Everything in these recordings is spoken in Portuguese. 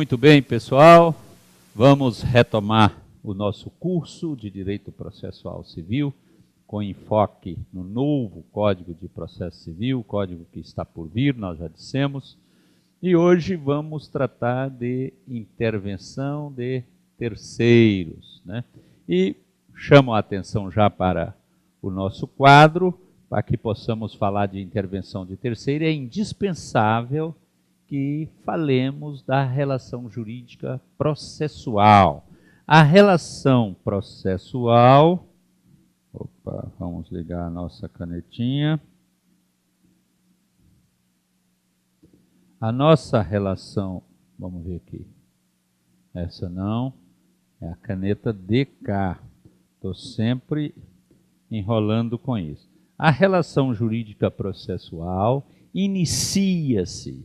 Muito bem, pessoal. Vamos retomar o nosso curso de Direito Processual Civil, com enfoque no novo Código de Processo Civil, código que está por vir, nós já dissemos. E hoje vamos tratar de intervenção de terceiros, né? E chamo a atenção já para o nosso quadro, para que possamos falar de intervenção de terceiro. É indispensável que falemos da relação jurídica processual. A relação processual... Opa, vamos ligar a nossa canetinha. A nossa relação... Vamos ver aqui. Essa não. É a caneta DK. Estou sempre enrolando com isso. A relação jurídica processual inicia-se.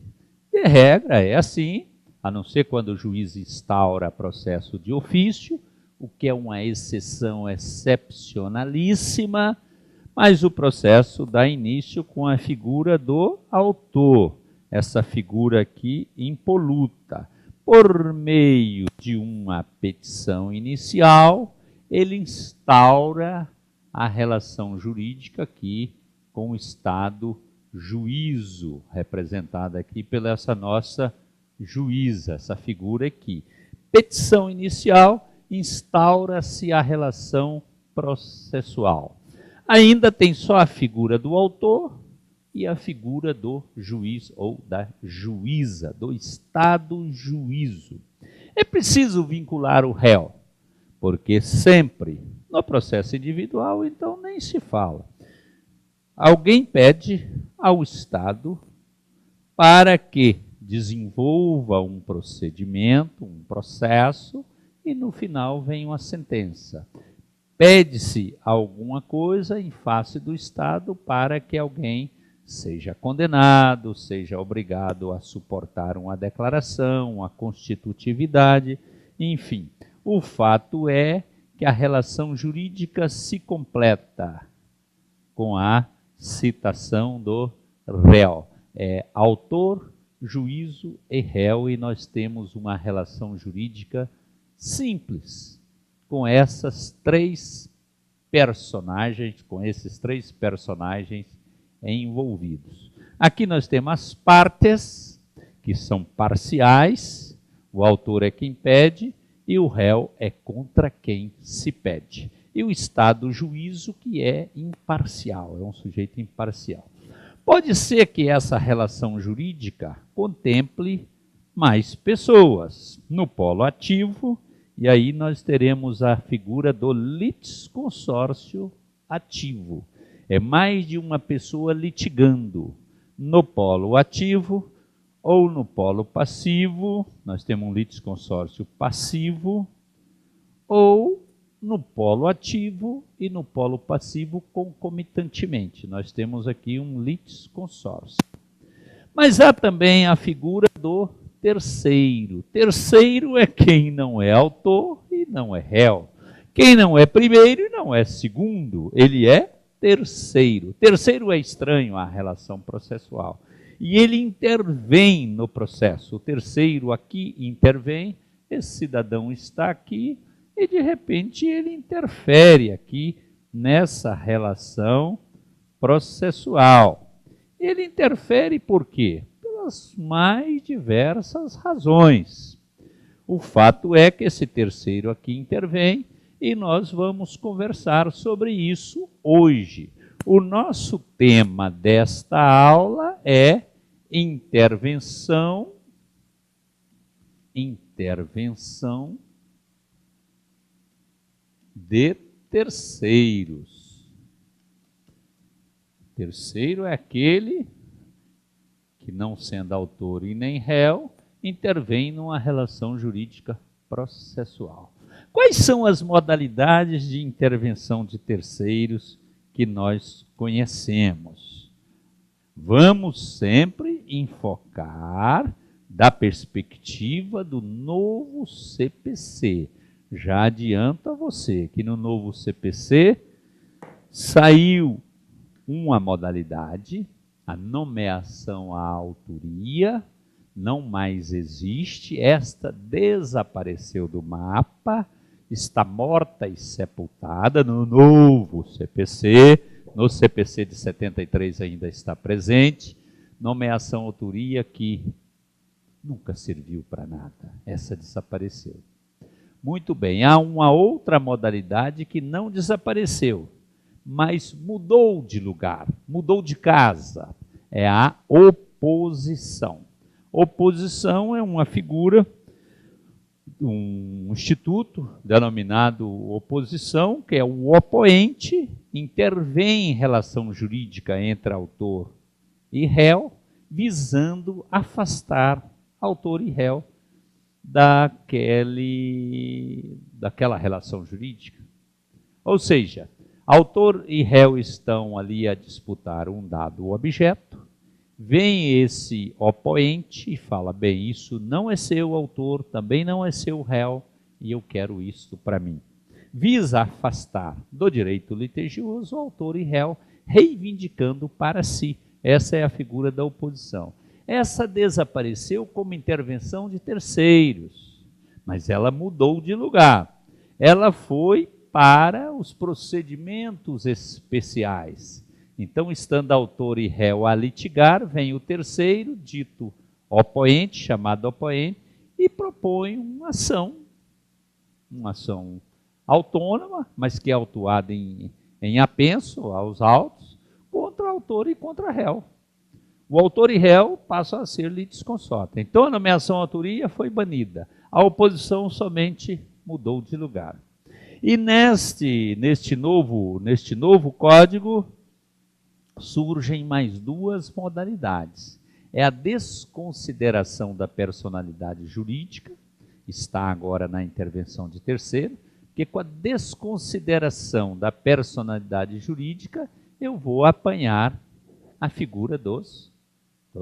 De regra é assim, a não ser quando o juiz instaura processo de ofício, o que é uma exceção excepcionalíssima, mas o processo dá início com a figura do autor, essa figura aqui impoluta. Por meio de uma petição inicial, ele instaura a relação jurídica aqui com o Estado juízo, representada aqui pela essa nossa juíza, essa figura aqui. Petição inicial, instaura-se a relação processual. Ainda tem só a figura do autor e a figura do juiz ou da juíza, do Estado juízo. É preciso vincular o réu, porque sempre no processo individual, então nem se fala. Alguém pede ao Estado para que desenvolva um procedimento, um processo, e no final vem uma sentença. Pede-se alguma coisa em face do Estado para que alguém seja condenado, seja obrigado a suportar uma declaração, uma constitutividade, enfim. O fato é que a relação jurídica se completa com a citação do réu. É autor, juízo e réu, e nós temos uma relação jurídica simples, com essas três personagens, com esses três personagens envolvidos. Aqui nós temos as partes, que são parciais, o autor é quem pede, e o réu é contra quem se pede. E o Estado juízo, que é imparcial, é um sujeito imparcial. Pode ser que essa relação jurídica contemple mais pessoas no polo ativo, e aí nós teremos a figura do litisconsórcio ativo. É mais de uma pessoa litigando no polo ativo ou no polo passivo. Nós temos um litisconsórcio passivo, ou no polo ativo e no polo passivo concomitantemente. Nós temos aqui um litisconsórcio. Mas há também a figura do terceiro. Terceiro é quem não é autor e não é réu. Quem não é primeiro e não é segundo. Ele é terceiro. Terceiro é estranho à relação processual. E ele intervém no processo. O terceiro aqui intervém, esse cidadão está aqui, e de repente ele interfere aqui nessa relação processual. Ele interfere por quê? Pelas mais diversas razões. O fato é que esse terceiro aqui intervém e nós vamos conversar sobre isso hoje. O nosso tema desta aula é intervenção de terceiros. Terceiro é aquele que, não sendo autor e nem réu, intervém numa relação jurídica processual. Quais são as modalidades de intervenção de terceiros que nós conhecemos? Vamos sempre enfocar da perspectiva do novo CPC. Já adianto a você que no novo CPC saiu uma modalidade, a nomeação à autoria, não mais existe, esta desapareceu do mapa, está morta e sepultada no novo CPC, no CPC de 73 ainda está presente, nomeação autoria que nunca serviu para nada, essa desapareceu. Muito bem, há uma outra modalidade que não desapareceu, mas mudou de lugar, mudou de casa, é a oposição. Oposição é uma figura, um instituto denominado oposição, que é o opoente, intervém em relação jurídica entre autor e réu, visando afastar autor e réu daquela relação jurídica. Ou seja, autor e réu estão ali a disputar um dado objeto, vem esse opoente e fala, bem, isso não é seu autor, também não é seu réu, e eu quero isto para mim. Visa afastar do direito litigioso autor e réu, reivindicando para si. Essa é a figura da oposição. Essa desapareceu como intervenção de terceiros, mas ela mudou de lugar. Ela foi para os procedimentos especiais. Então, estando autor e réu a litigar, vem o terceiro, dito opoente, chamado opoente, e propõe uma ação autônoma, mas que é autuada em apenso aos autos, contra autor e contra réu. O autor e réu passam a ser litisconsorte. Então, a nomeação autoria foi banida. A oposição somente mudou de lugar. E neste novo código, surgem mais duas modalidades. É a desconsideração da personalidade jurídica, está agora na intervenção de terceiro, porque com a desconsideração da personalidade jurídica, eu vou apanhar a figura dos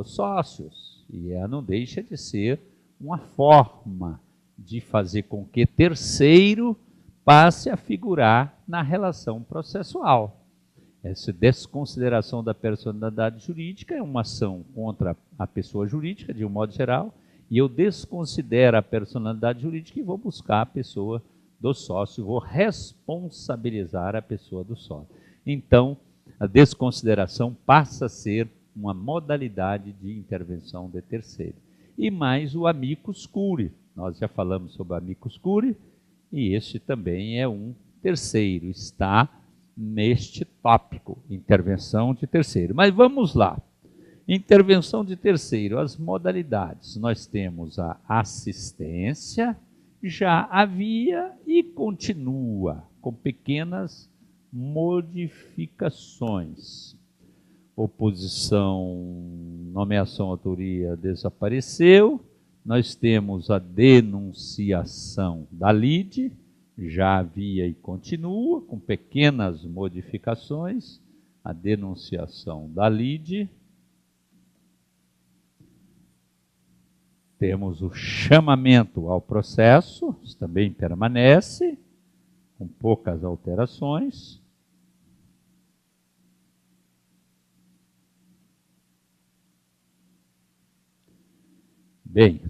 sócios. E ela não deixa de ser uma forma de fazer com que terceiro passe a figurar na relação processual. Essa desconsideração da personalidade jurídica é uma ação contra a pessoa jurídica, de um modo geral, e eu desconsidero a personalidade jurídica e vou buscar a pessoa do sócio, vou responsabilizar a pessoa do sócio. Então, a desconsideração passa a ser uma modalidade de intervenção de terceiro. E mais o amicus curiae. Nós já falamos sobre o amicus curiae, e este também é um terceiro, está neste tópico, intervenção de terceiro. Mas vamos lá. Intervenção de terceiro, as modalidades. Nós temos a assistência, já havia e continua, com pequenas modificações. Oposição, nomeação, autoria desapareceu. Nós temos a denunciação da lide, já havia e continua, com pequenas modificações. A denunciação da lide. Temos o chamamento ao processo, isso também permanece, com poucas alterações. Bem,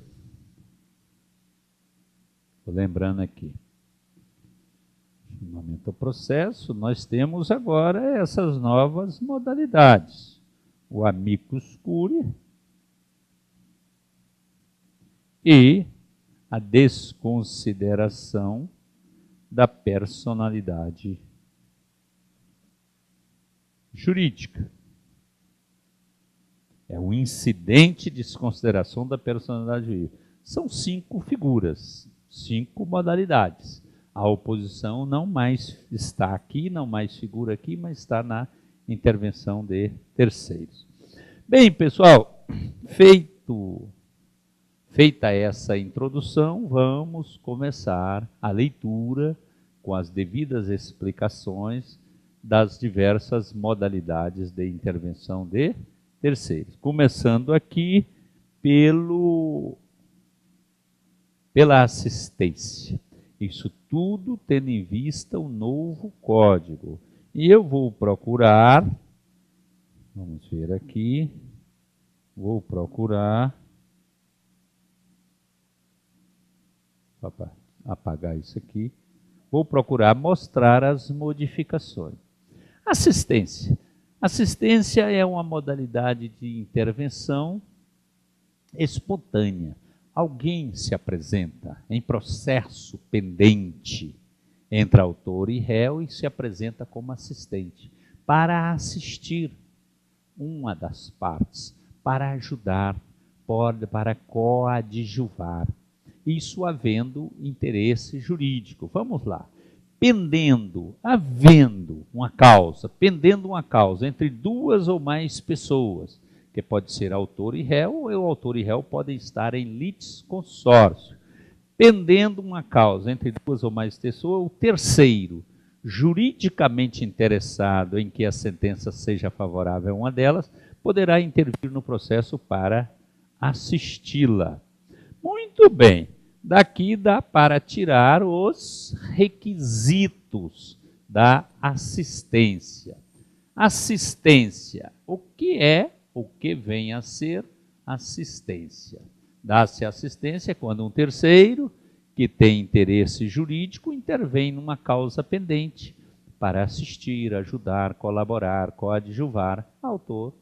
estou lembrando aqui. Chamamento ao processo, nós temos agora essas novas modalidades. O amicus curiae e a desconsideração da personalidade jurídica. É o incidente de desconsideração da personalidade jurídica. São 5 figuras, 5 modalidades. A oposição não mais está aqui, não mais figura aqui, mas está na intervenção de terceiros. Bem, pessoal, feita essa introdução, vamos começar a leitura com as devidas explicações das diversas modalidades de intervenção de terceiros. Começando aqui pela assistência. Isso tudo tendo em vista o novo código. E eu vou procurar, vamos ver aqui, vou procurar só para apagar isso aqui. Vou procurar mostrar as modificações. Assistência. Assistência é uma modalidade de intervenção espontânea. Alguém se apresenta em processo pendente entre autor e réu e se apresenta como assistente para assistir uma das partes, para ajudar, para coadjuvar. Isso havendo interesse jurídico. Vamos lá. Havendo uma causa entre duas ou mais pessoas, que pode ser autor e réu, ou o autor e réu podem estar em litisconsórcio. Pendendo uma causa entre duas ou mais pessoas, o terceiro, juridicamente interessado em que a sentença seja favorável a uma delas, poderá intervir no processo para assisti-la. Muito bem. Daqui dá para tirar os requisitos da assistência. Assistência, o que vem a ser assistência? Dá-se assistência quando um terceiro, que tem interesse jurídico, intervém numa causa pendente para assistir, ajudar, colaborar, coadjuvar autor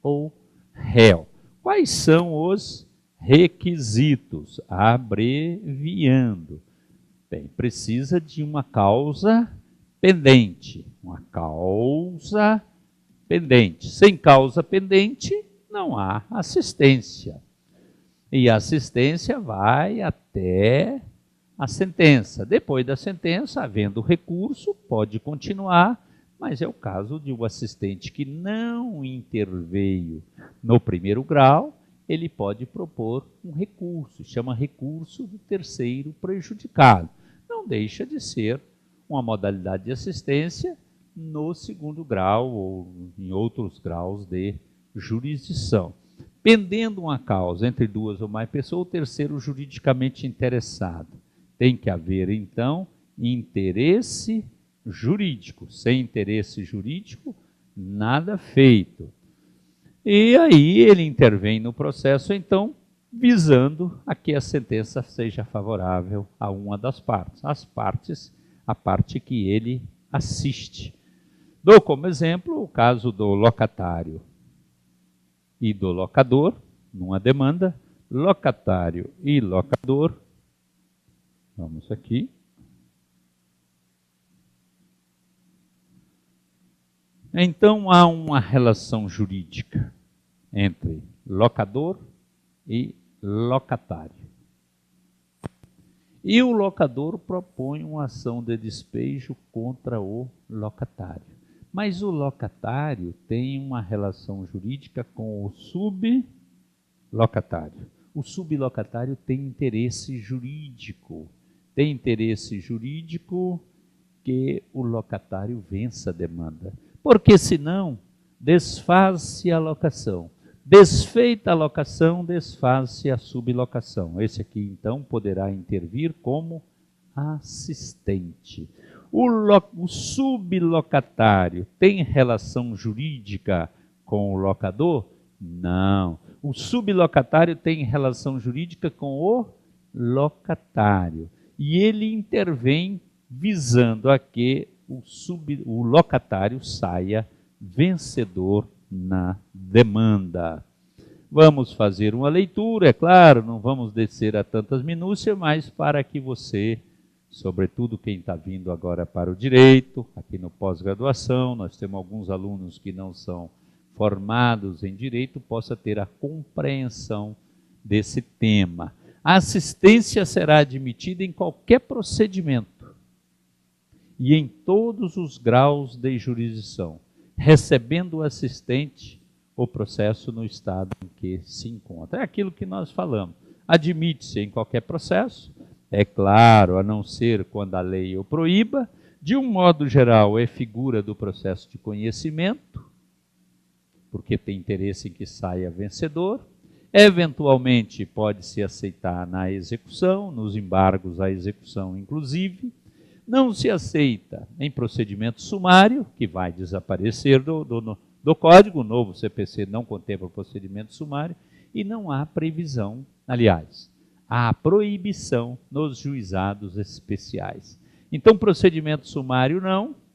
ou réu. Quais são os requisitos? Abreviando. Bem, precisa de uma causa pendente. Uma causa pendente. Sem causa pendente, não há assistência. E a assistência vai até a sentença. Depois da sentença, havendo recurso, pode continuar, mas é o caso de um assistente que não interveio no primeiro grau, ele pode propor um recurso, chama recurso do terceiro prejudicado. Não deixa de ser uma modalidade de assistência no segundo grau ou em outros graus de jurisdição. Pendendo uma causa entre duas ou mais pessoas, o terceiro juridicamente interessado. Tem que haver, então, interesse jurídico. Sem interesse jurídico, nada feito. E aí ele intervém no processo, então, visando a que a sentença seja favorável a uma das partes. A parte que ele assiste. Dou como exemplo o caso do locatário e do locador, numa demanda, locatário e locador. Vamos aqui. Então, há uma relação jurídica entre locador e locatário. E o locador propõe uma ação de despejo contra o locatário. Mas o locatário tem uma relação jurídica com o sublocatário. O sublocatário tem interesse jurídico. Tem interesse jurídico que o locatário vença a demanda. Porque senão, desfaz-se a locação. Desfeita a locação, desfaz-se a sublocação. Esse aqui, então, poderá intervir como assistente. O sublocatário tem relação jurídica com o locador? Não. O sublocatário tem relação jurídica com o locatário. E ele intervém visando a que o locatário saia vencedor na demanda. Vamos fazer uma leitura, é claro, não vamos descer a tantas minúcias, mas para que você, sobretudo quem está vindo agora para o direito, aqui no pós-graduação, nós temos alguns alunos que não são formados em direito, possa ter a compreensão desse tema. A assistência será admitida em qualquer procedimento e em todos os graus de jurisdição, recebendo o assistente o processo no estado em que se encontra. É aquilo que nós falamos. Admite-se em qualquer processo, é claro, a não ser quando a lei o proíba, de um modo geral é figura do processo de conhecimento, porque tem interesse em que saia vencedor, eventualmente pode-se aceitar na execução, nos embargos à execução inclusive, não se aceita em procedimento sumário, que vai desaparecer do Código, o novo CPC não contempla o procedimento sumário, e não há previsão, aliás, a proibição nos juizados especiais. Então, procedimento sumário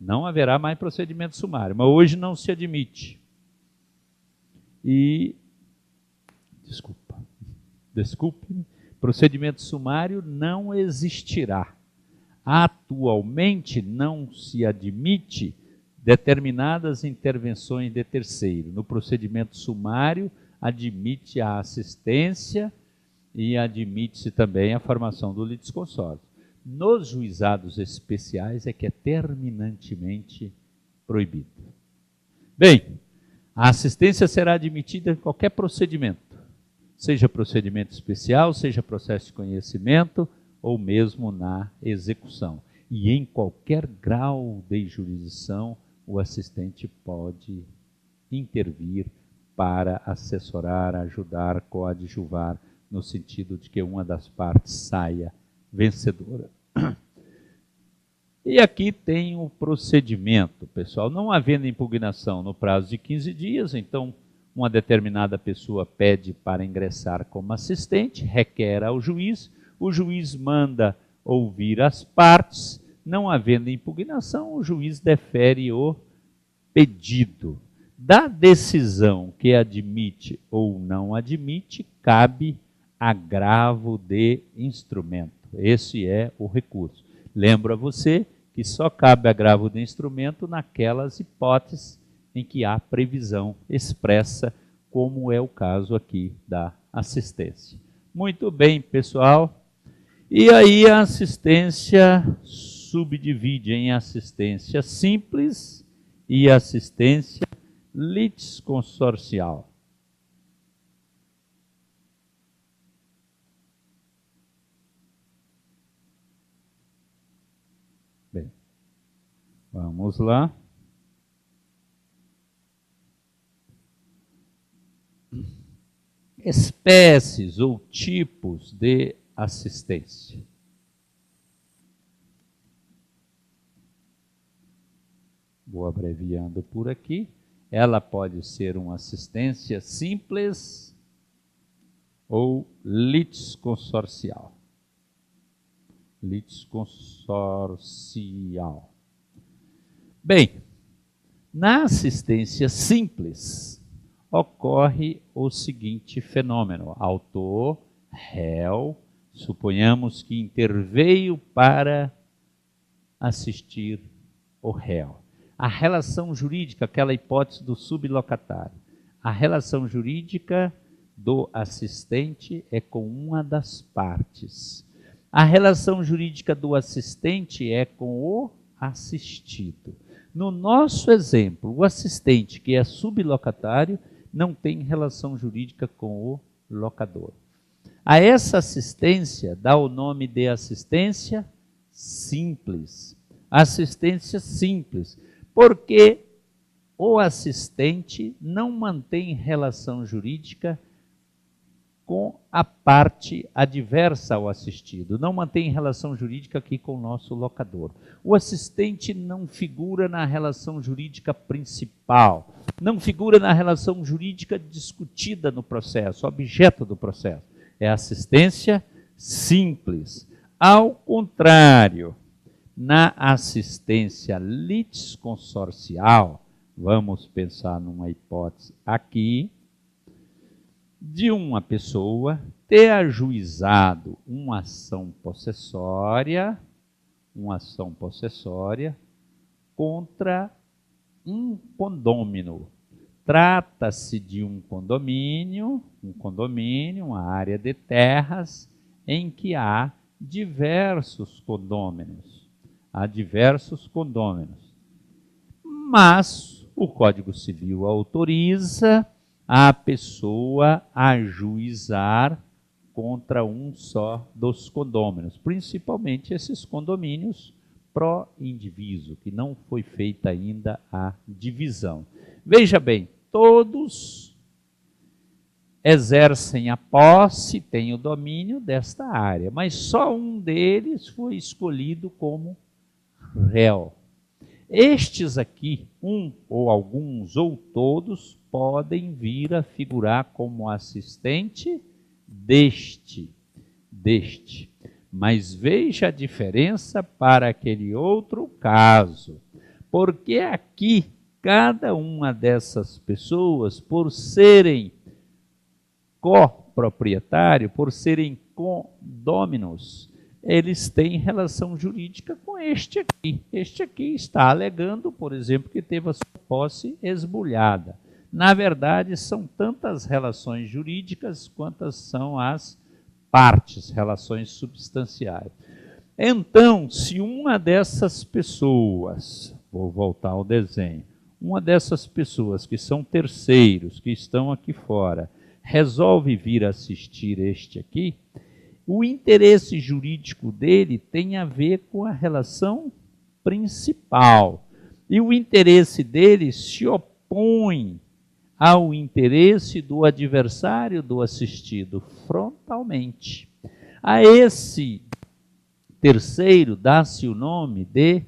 não haverá mais procedimento sumário, mas hoje não se admite. E, desculpe-me, procedimento sumário não existirá. Atualmente não se admite determinadas intervenções de terceiro. No procedimento sumário, admite a assistência e admite-se também a formação do litisconsórcio. Nos juizados especiais é que é terminantemente proibido. Bem, a assistência será admitida em qualquer procedimento, seja procedimento especial, seja processo de conhecimento ou mesmo na execução. E em qualquer grau de jurisdição, o assistente pode intervir para assessorar, ajudar, coadjuvar, no sentido de que uma das partes saia vencedora. E aqui tem o procedimento, pessoal. Não havendo impugnação no prazo de 15 dias, então uma determinada pessoa pede para ingressar como assistente, requer ao juiz, o juiz manda ouvir as partes, não havendo impugnação, o juiz defere o pedido. Da decisão que admite ou não admite, cabe agravo de instrumento. Esse é o recurso. Lembro a você que só cabe agravo de instrumento naquelas hipóteses em que há previsão expressa, como é o caso aqui da assistência. Muito bem, pessoal. E aí a assistência subdivide em assistência simples e assistência litisconsorcial. Bem, vamos lá. Espécies ou tipos de assistência. Vou abreviando por aqui. Ela pode ser uma assistência simples ou litisconsorcial. Litisconsorcial. Bem, na assistência simples, ocorre o seguinte fenômeno. Autor, réu, suponhamos que interveio para assistir o réu. A relação jurídica, aquela hipótese do sublocatário, a relação jurídica do assistente é com uma das partes. A relação jurídica do assistente é com o assistido. No nosso exemplo, o assistente, que é sublocatário, não tem relação jurídica com o locador. A essa assistência dá o nome de assistência simples. Assistência simples, porque o assistente não mantém relação jurídica com a parte adversa ao assistido, não mantém relação jurídica aqui com o nosso locador. O assistente não figura na relação jurídica principal, não figura na relação jurídica discutida no processo, objeto do processo. É assistência simples. Ao contrário, na assistência litisconsorcial, vamos pensar numa hipótese aqui, de uma pessoa ter ajuizado uma ação possessória contra um condômino. Trata-se de um condomínio, uma área de terras, em que há diversos condôminos. Mas o Código Civil autoriza a pessoa ajuizar contra um só dos condôminos, principalmente esses condomínios pró indiviso, que não foi feita ainda a divisão. Veja bem, todos exercem a posse, têm o domínio desta área, mas só um deles foi escolhido como réu. Estes aqui, um ou alguns ou todos, podem vir a figurar como assistente deste. Mas veja a diferença para aquele outro caso, porque aqui cada uma dessas pessoas, por serem coproprietário, por serem condôminos, eles têm relação jurídica com este aqui. Este aqui está alegando, por exemplo, que teve a sua posse esbulhada. Na verdade, são tantas relações jurídicas quantas são as partes, relações substanciais. Então, se uma dessas pessoas, vou voltar ao desenho, uma dessas pessoas que são terceiros, que estão aqui fora, resolve vir assistir este aqui, o interesse jurídico dele tem a ver com a relação principal. E o interesse dele se opõe ao interesse do adversário do assistido frontalmente. A esse terceiro dá-se o nome de,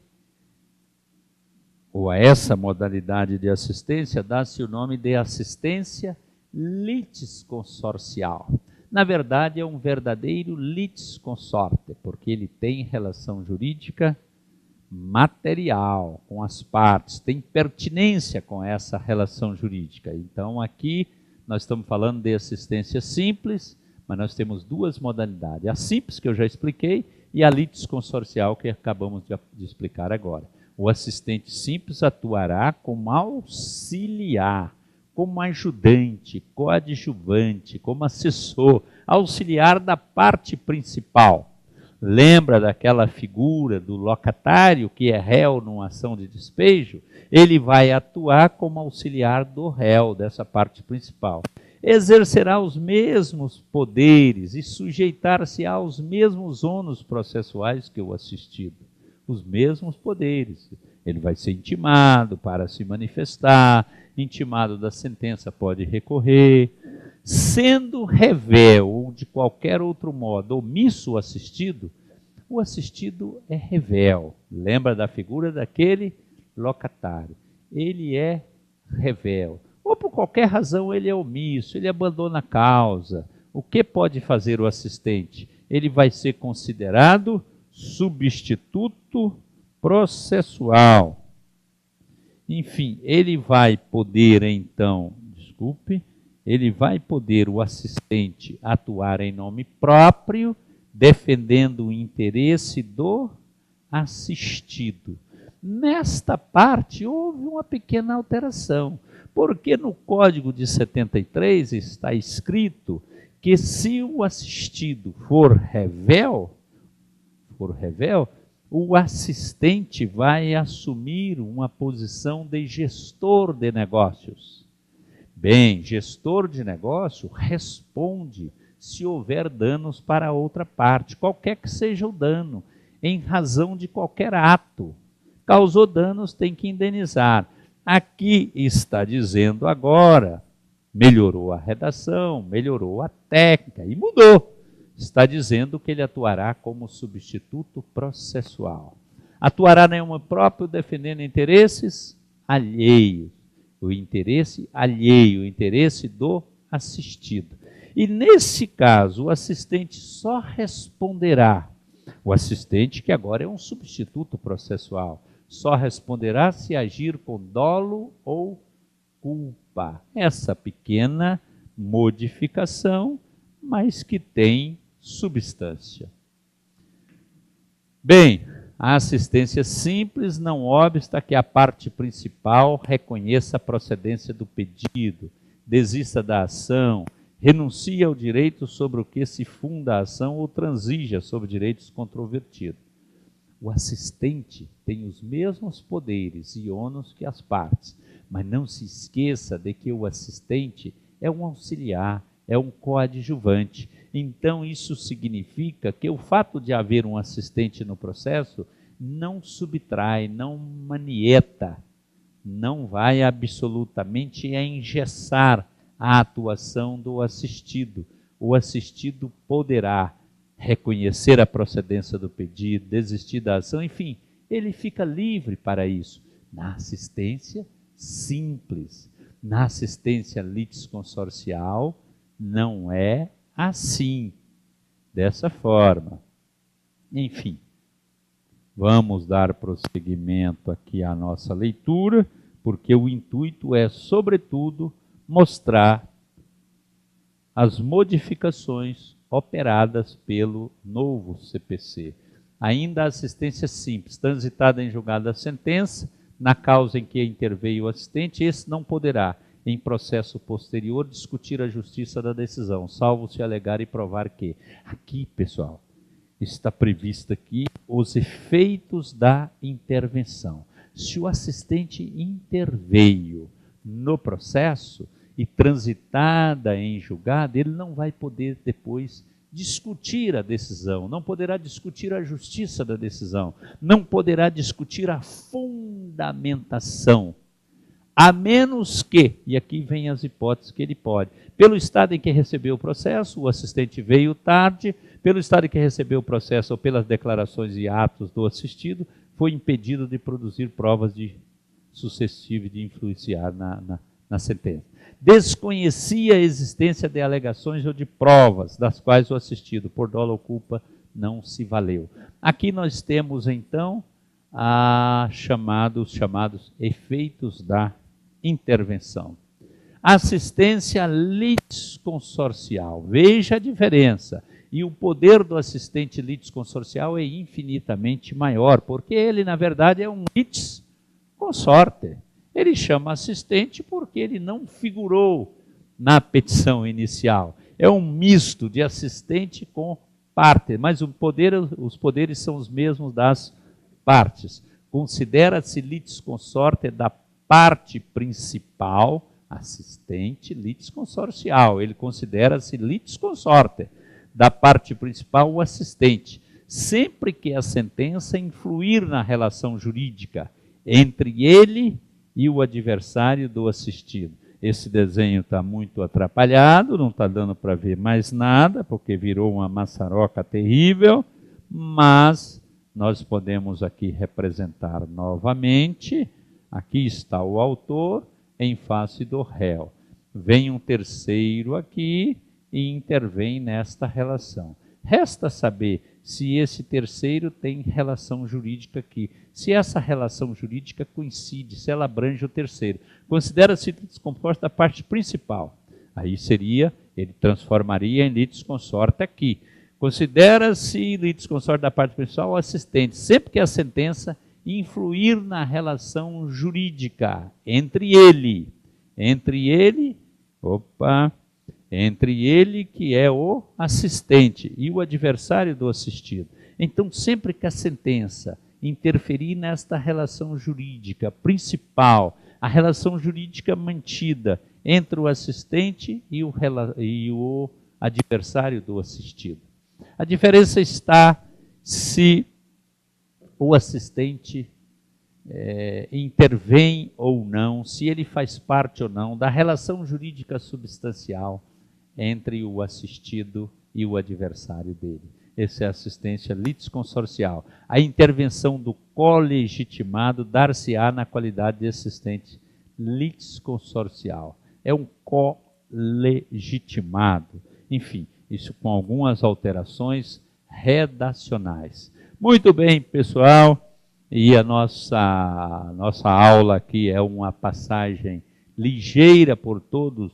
ou a essa modalidade de assistência, dá-se o nome de assistência litisconsorcial. Na verdade, é um verdadeiro litisconsorte, porque ele tem relação jurídica material com as partes, tem pertinência com essa relação jurídica. Então, aqui nós estamos falando de assistência simples, mas nós temos duas modalidades. A simples, que eu já expliquei, e a litisconsorcial, que acabamos de explicar agora. O assistente simples atuará como auxiliar, como ajudante, coadjuvante, como assessor, auxiliar da parte principal. Lembra daquela figura do locatário que é réu numa ação de despejo? Ele vai atuar como auxiliar do réu, dessa parte principal. Exercerá os mesmos poderes e sujeitar-se aos mesmos ônus processuais que o assistido. Os mesmos poderes. Ele vai ser intimado para se manifestar, intimado da sentença pode recorrer. Sendo revel ou de qualquer outro modo omisso o assistido é revel. Lembra da figura daquele locatário? Ele é revel. Ou por qualquer razão ele é omisso, ele abandona a causa. O que pode fazer o assistente? Ele vai ser considerado substituto processual. Enfim, ele vai poder então, o assistente atuar em nome próprio, defendendo o interesse do assistido. Nesta parte houve uma pequena alteração, porque no Código de 73 está escrito que se o assistido for revel, o assistente vai assumir uma posição de gestor de negócios. Bem, gestor de negócio responde se houver danos para outra parte, qualquer que seja o dano, em razão de qualquer ato. Causou danos, tem que indenizar. Aqui está dizendo agora, melhorou a redação, melhorou a técnica e mudou. Está dizendo que ele atuará como substituto processual. Atuará em nome próprio defendendo interesses alheios. O interesse alheio, o interesse do assistido. E nesse caso, o assistente só responderá, o assistente que agora é um substituto processual, só responderá se agir com dolo ou culpa. Essa pequena modificação, mas que tem substância. Bem, a assistência simples não obsta que a parte principal reconheça a procedência do pedido, desista da ação, renuncie ao direito sobre o que se funda a ação ou transija sobre direitos controvertidos. O assistente tem os mesmos poderes e ônus que as partes, mas não se esqueça de que o assistente é um auxiliar, é um coadjuvante. Então, isso significa que o fato de haver um assistente no processo não subtrai, não manieta, não vai absolutamente engessar a atuação do assistido. O assistido poderá reconhecer a procedência do pedido, desistir da ação, enfim, ele fica livre para isso. Na assistência simples, na assistência litisconsorcial, não é assim. dessa forma. Enfim, vamos dar prosseguimento aqui à nossa leitura, porque o intuito é, sobretudo, mostrar as modificações operadas pelo novo CPC. Ainda a assistência simples, transitada em julgado a sentença, na causa em que interveio o assistente, esse não poderá, em processo posterior, discutir a justiça da decisão, salvo se alegar e provar que. Aqui, pessoal, está previsto aqui os efeitos da intervenção. Se o assistente interveio no processo e transitada em julgado, ele não vai poder depois discutir a decisão, não poderá discutir a justiça da decisão, não poderá discutir a fundamentação, a menos que, e aqui vem as hipóteses que ele pode, pelo estado em que recebeu o processo, o assistente veio tarde, pelo estado em que recebeu o processo ou pelas declarações e atos do assistido, foi impedido de produzir provas de sucessivo e de influenciar na sentença. Desconhecia a existência de alegações ou de provas das quais o assistido, por dolo ou culpa, não se valeu. Aqui nós temos, então, os chamados efeitos da intervenção. Assistência litisconsorcial. Veja a diferença. E o poder do assistente litisconsorcial é infinitamente maior, porque ele, na verdade, é um litisconsorte. Ele chama assistente porque ele não figurou na petição inicial. É um misto de assistente com parte, mas os poderes são os mesmos das partes. Considera-se litisconsorte da parte principal, assistente litisconsorcial. Ele considera-se litisconsorte da parte principal, o assistente, sempre que a sentença influir na relação jurídica entre ele e o adversário do assistido. Esse desenho está muito atrapalhado, não está dando para ver mais nada, porque virou uma maçaroca terrível, mas nós podemos aqui representar novamente. Aqui está o autor em face do réu. Vem um terceiro aqui e intervém nesta relação. Resta saber se esse terceiro tem relação jurídica aqui. Se essa relação jurídica coincide, se ela abrange o terceiro. Considera-se litisconsorte da parte principal. Aí ele transformaria em litisconsorte aqui. Considera-se litisconsorte da parte principal o assistente, sempre que a sentença influir na relação jurídica entre ele, que é o assistente, e o adversário do assistido. Então, sempre que a sentença interferir nesta relação jurídica principal, a relação jurídica mantida entre o assistente e o adversário do assistido. A diferença está se o assistente intervém ou não, se ele faz parte ou não da relação jurídica substancial entre o assistido e o adversário dele. Essa é a assistência litisconsorcial. A intervenção do colegitimado dar-se-á na qualidade de assistente litisconsorcial. É um colegitimado. Enfim, isso com algumas alterações redacionais. Muito bem, pessoal. E a nossa aula aqui é uma passagem ligeira por todos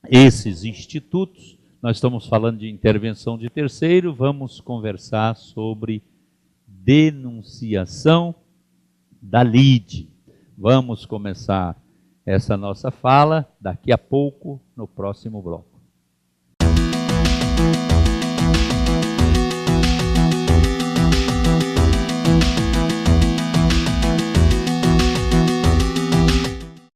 esses institutos. Nós estamos falando de intervenção de terceiro, vamos conversar sobre denunciação da lide. Vamos começar essa nossa fala daqui a pouco, no próximo bloco.